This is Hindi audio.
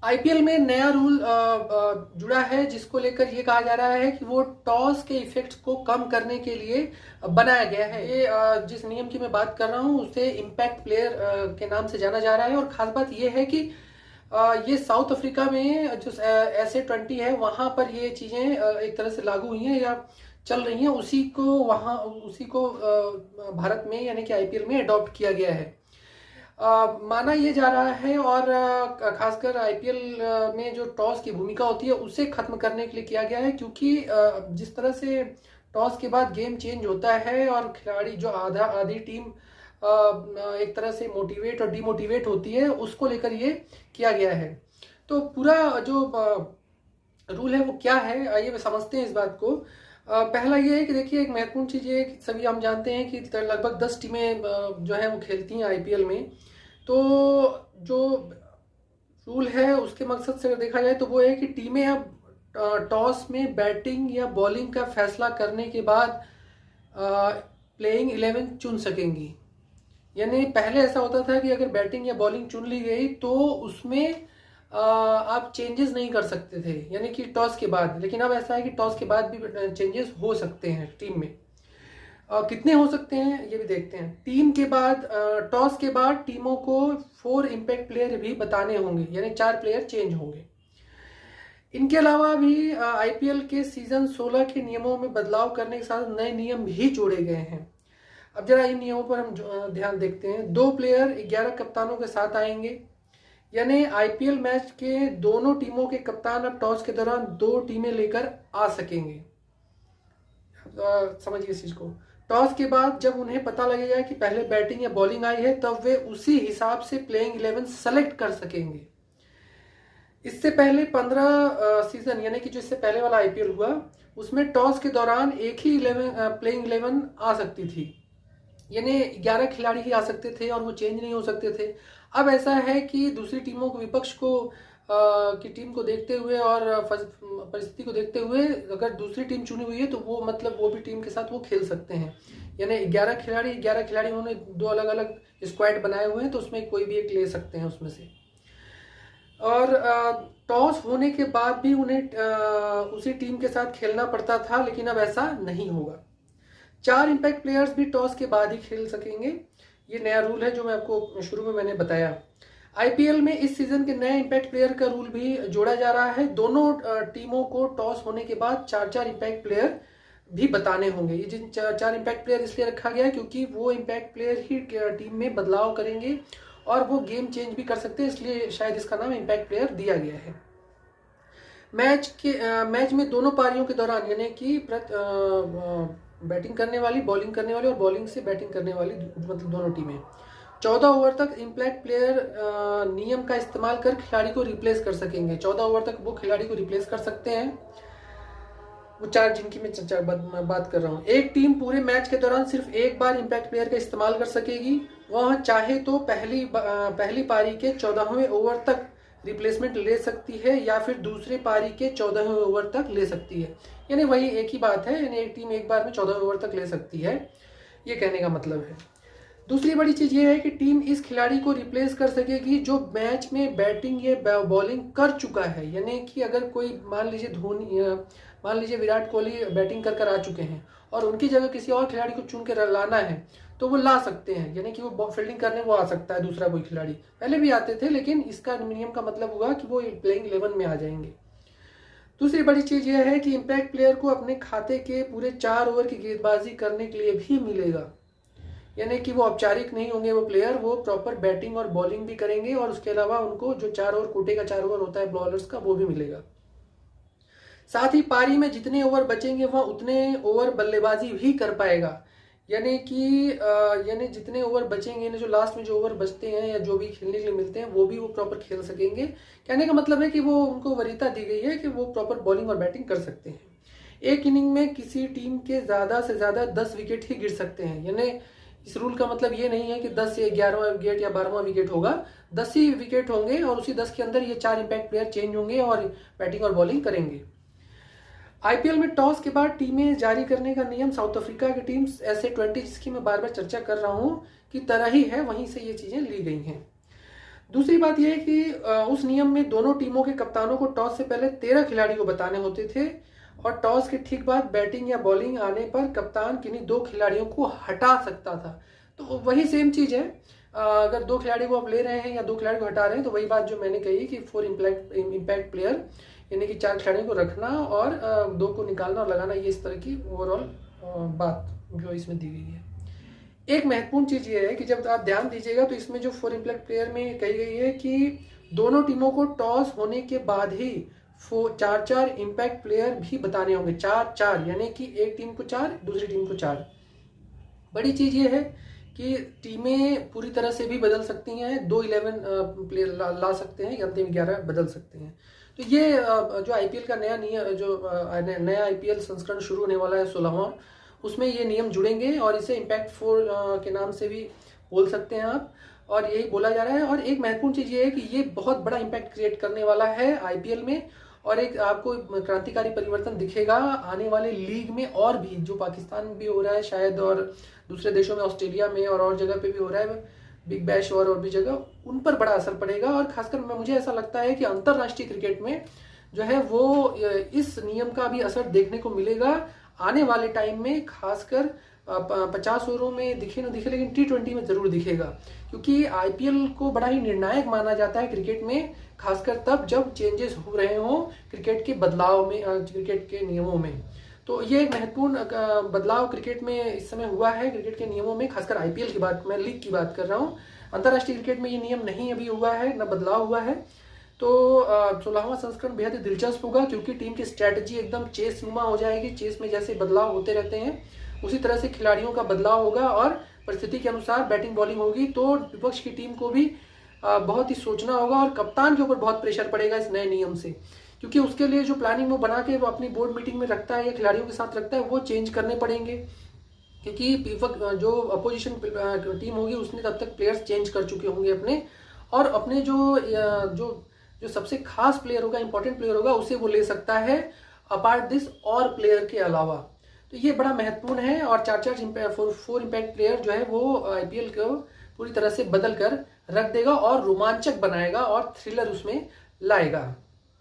आईपीएल में नया रूल जुड़ा है जिसको लेकर ये कहा जा रहा है कि वो टॉस के इफेक्ट्स को कम करने के लिए बनाया गया है। ये जिस नियम की मैं बात कर रहा हूँ उसे इम्पैक्ट प्लेयर के नाम से जाना जा रहा है। और खास बात ये है कि ये साउथ अफ्रीका में जो SA20 है वहां पर ये चीजें एक तरह से लागू हुई हैं या चल रही हैं, उसी को भारत में यानी कि आईपीएल में अडॉप्ट किया गया है। माना ये जा रहा है और खासकर आईपीएल में जो टॉस की भूमिका होती है उसे खत्म करने के लिए किया गया है, क्योंकि जिस तरह से टॉस के बाद गेम चेंज होता है और खिलाड़ी जो आधी टीम एक तरह से मोटिवेट और डिमोटिवेट होती है, उसको लेकर ये किया गया है। तो पूरा जो रूल है वो क्या है, आइए समझते हैं इस बात को। पहला ये है कि देखिए, एक महत्वपूर्ण चीज़ ये है कि सभी हम जानते हैं कि लगभग 10 टीमें जो है वो खेलती हैं आईपीएल में। तो जो रूल है उसके मकसद से अगर देखा जाए तो वो है कि टीमें अब टॉस में बैटिंग या बॉलिंग का फैसला करने के बाद प्लेइंग 11 चुन सकेंगी। यानी पहले ऐसा होता था कि अगर बैटिंग या बॉलिंग चुन ली गई तो उसमें आप चेंजेस नहीं कर सकते थे, यानी कि टॉस के बाद। लेकिन अब ऐसा है कि टॉस के बाद भी चेंजेस हो सकते हैं टीम में। कितने हो सकते हैं ये भी देखते हैं। टीम के बाद टॉस के बाद टीमों को 4 इम्पैक्ट प्लेयर भी बताने होंगे, यानी 4 प्लेयर चेंज होंगे। इनके अलावा भी आईपीएल के सीजन 16 के नियमों में बदलाव करने के साथ नए नियम भी जोड़े गए हैं। अब जरा इन नियमों पर हम ध्यान देखते हैं। 2 प्लेयर 11 कप्तानों के साथ आएंगे, यानी आईपीएल मैच के दोनों टीमों के कप्तान अब टॉस के दौरान 2 टीमें लेकर आ सकेंगे। समझिए इस चीज को। टॉस के बाद जब उन्हें पता लगेगा कि पहले बैटिंग या बॉलिंग आई है, तब वे उसी हिसाब से प्लेइंग 11 सेलेक्ट कर सकेंगे। इससे पहले 15 सीजन, यानी कि जो इससे पहले वाला आईपीएल हुआ, उसमें टॉस के दौरान एक ही प्लेइंग 11 आ सकती थी, यानी 11 खिलाड़ी ही आ सकते थे और वो चेंज नहीं हो सकते थे। अब ऐसा है कि दूसरी टीमों को, विपक्ष को की टीम को देखते हुए और परिस्थिति को देखते हुए अगर दूसरी टीम चुनी हुई है तो वो मतलब वो भी टीम के साथ वो खेल सकते हैं। यानी 11 खिलाड़ी उन्होंने 2 अलग अलग स्क्वाड बनाए हुए हैं, तो उसमें कोई भी एक ले सकते हैं उसमें से। और टॉस होने के बाद भी उन्हें उसी टीम के साथ खेलना पड़ता था, लेकिन अब ऐसा नहीं होगा। 4 इम्पैक्ट प्लेयर्स भी टॉस के बाद ही खेल सकेंगे। ये नया रूल है जो मैं आपको शुरू में मैंने बताया। आईपीएल में इस सीजन के नए इम्पैक्ट प्लेयर का रूल भी जोड़ा जा रहा है। दोनों टीमों को टॉस होने के बाद 4 इम्पैक्ट प्लेयर भी बताने होंगे। ये जिन 4 इम्पैक्ट प्लेयर इसलिए रखा गया है क्योंकि वो इम्पैक्ट प्लेयर ही टीम में बदलाव करेंगे और वो गेम चेंज भी कर सकते हैं, इसलिए शायद इसका नाम इम्पैक्ट प्लेयर दिया गया है। मैच में दोनों पारियों के दौरान, यानी कि बैटिंग करने वाली, बॉलिंग करने वाली और बॉलिंग से बैटिंग करने वाली, मतलब दोनों टीमें 14 ओवर तक इम्पैक्ट प्लेयर नियम का इस्तेमाल कर खिलाड़ी को रिप्लेस कर सकेंगे। 14 ओवर तक वो खिलाड़ी को रिप्लेस कर सकते हैं, वो 4 जिनकी मैं बात कर रहा हूँ। एक टीम पूरे मैच के दौरान सिर्फ एक बार इम्पैक्ट प्लेयर का इस्तेमाल कर सकेगी। वह चाहे तो पहली पारी के 14वें ओवर तक रिप्लेसमेंट ले सकती है या फिर दूसरे पारी के 14वें ओवर तक ले सकती है। यानी वही एक ही बात है, यानी एक टीम एक बार में 14वें ओवर तक ले सकती है, ये कहने का मतलब है। दूसरी बड़ी चीज ये है कि टीम इस खिलाड़ी को रिप्लेस कर सकेगी जो मैच में बैटिंग या बॉलिंग कर चुका है। यानी कि अगर कोई मान लीजिए विराट कोहली बैटिंग कर आ चुके हैं और उनकी जगह किसी और खिलाड़ी को चुन के लाना है तो वो ला सकते हैं, यानी कि वो फील्डिंग करने वो आ सकता है, दूसरा कोई खिलाड़ी। पहले भी आते थे, लेकिन इसका नियम का मतलब हुआ कि वो प्लेइंग 11 में आ जाएंगे। दूसरी बड़ी चीज यह है कि इम्पैक्ट प्लेयर को अपने खाते के पूरे 4 ओवर की गेंदबाजी करने के लिए भी मिलेगा। यानी कि वो औपचारिक नहीं होंगे वो प्लेयर, वो प्रॉपर बैटिंग और बॉलिंग भी करेंगे और उसके अलावा उनको जो 4 ओवर, कोटे का 4 ओवर होता है बॉलर्स का, वो भी मिलेगा। साथ ही पारी में जितने ओवर बचेंगे वह उतने ओवर बल्लेबाजी भी कर पाएगा। यानी जितने ओवर बचेंगे, जो लास्ट में जो ओवर बचते हैं या जो भी खेलने के लिए मिलते हैं वो भी वो प्रॉपर खेल सकेंगे। कहने का मतलब है कि वो उनको वरीयता दी गई है कि वो प्रॉपर बॉलिंग और बैटिंग कर सकते हैं। एक इनिंग में किसी टीम के ज्यादा से ज्यादा 10 विकेट ही गिर सकते हैं। यानी इस रूल का मतलब ये नहीं है कि 10 या 11वां विकेट या 12वां विकेट होगा, 10 ही विकेट होंगे और उसी 10 के अंदर ये 4 इम्पैक्ट प्लेयर चेंज होंगे और बैटिंग और बॉलिंग करेंगे। आईपीएल में टॉस के बाद टीमें जारी करने का नियम साउथ अफ्रीका की टीम SA20, जिसकी मैं बार बार चर्चा कर रहा हूं, की तरह ही है, वहीं से ये चीजें ली गई हैं। दूसरी बात यह है कि उस नियम में दोनों टीमों के कप्तानों को टॉस से पहले 13 खिलाड़ी को बताने होते थे, और टॉस के ठीक बाद बैटिंग या बॉलिंग आने पर कप्तान किन्हीं 2 खिलाड़ियों को हटा सकता था। तो वही सेम चीज़ है, अगर 2 खिलाड़ी को आप ले रहे हैं या 2 खिलाड़ी को हटा रहे हैं, तो वही बात जो मैंने कही कि 4 इम्पैक्ट प्लेयर, यानी कि 4 खिलाड़ियों को रखना और 2 को निकालना और लगाना, ये इस तरह की ओवरऑल बात जो इसमें दी गई है। एक महत्वपूर्ण चीज़ ये है कि जब आप ध्यान दीजिएगा तो इसमें जो 4 इम्पैक्ट प्लेयर में कही गई है कि दोनों टीमों को टॉस होने के बाद ही 4 इम्पैक्ट प्लेयर भी बताने होंगे। 4 यानी कि एक टीम को 4, दूसरी टीम को 4। बड़ी चीज़ ये है कि टीमें पूरी तरह से भी बदल सकती हैं, 2 11 प्लेयर ला सकते हैं या अंतिम 11 बदल सकते हैं। तो ये जो आईपीएल का नया नियम, जो नया आईपीएल संस्करण शुरू होने वाला है 16वां, उसमें ये नियम जुड़ेंगे और इसे इम्पैक्ट 4 के नाम से भी बोल सकते हैं आप, और यही बोला जा रहा है। और एक महत्वपूर्ण चीज़ ये है कि ये बहुत बड़ा इम्पैक्ट क्रिएट करने वाला है आईपीएल में, और एक आपको क्रांतिकारी परिवर्तन दिखेगा आने वाले लीग में, और भी जो पाकिस्तान में भी हो रहा है शायद, और दूसरे देशों में, ऑस्ट्रेलिया में और जगह पे भी हो रहा है, बिग बैश और भी जगह, उन पर बड़ा असर पड़ेगा। और खासकर मुझे ऐसा लगता है कि अंतर्राष्ट्रीय क्रिकेट में जो है वो इस नियम का भी असर देखने को मिलेगा आने वाले टाइम में, खासकर 50 ओवरों में दिखे ना दिखे, लेकिन T20 में जरूर दिखेगा, क्योंकि आईपीएल को बड़ा ही निर्णायक माना जाता है क्रिकेट में, खासकर तब जब चेंजेस हो रहे हों क्रिकेट के बदलाव में, क्रिकेट के नियमों में। तो ये एक महत्वपूर्ण बदलाव क्रिकेट में इस समय हुआ है, क्रिकेट के नियमों में, खासकर आईपीएल की बात, मैं लीग की बात कर रहा हूँ। अंतर्राष्ट्रीय क्रिकेट में ये नियम नहीं अभी हुआ है, न बदलाव हुआ है। तो 16वां संस्करण बेहद ही दिलचस्प होगा, क्योंकि टीम की स्ट्रैटेजी एकदम चेस नुमा हो जाएगी। चेस में जैसे बदलाव होते रहते हैं, उसी तरह से खिलाड़ियों का बदलाव होगा, और परिस्थिति के अनुसार बैटिंग बॉलिंग होगी। तो विपक्ष की टीम को भी बहुत ही सोचना होगा, और कप्तान के ऊपर बहुत प्रेशर पड़ेगा इस नए नियम से, क्योंकि उसके लिए जो प्लानिंग वो बना के वो अपनी बोर्ड मीटिंग में रखता है या खिलाड़ियों के साथ रखता है, वो चेंज करने पड़ेंगे, क्योंकि जो अपोजिशन टीम होगी उसने तब तक प्लेयर्स चेंज कर चुके होंगे अपने, और अपने जो सबसे खास प्लेयर होगा, इंपॉर्टेंट प्लेयर होगा, उसे वो ले सकता है अपार्ट दिस और प्लेयर के अलावा। तो ये बड़ा महत्वपूर्ण है, और 4 इम्पैक्ट प्लेयर जो है वो आईपीएल को पूरी तरह से बदल कर रख देगा और रोमांचक बनाएगा और थ्रिलर उसमें लाएगा।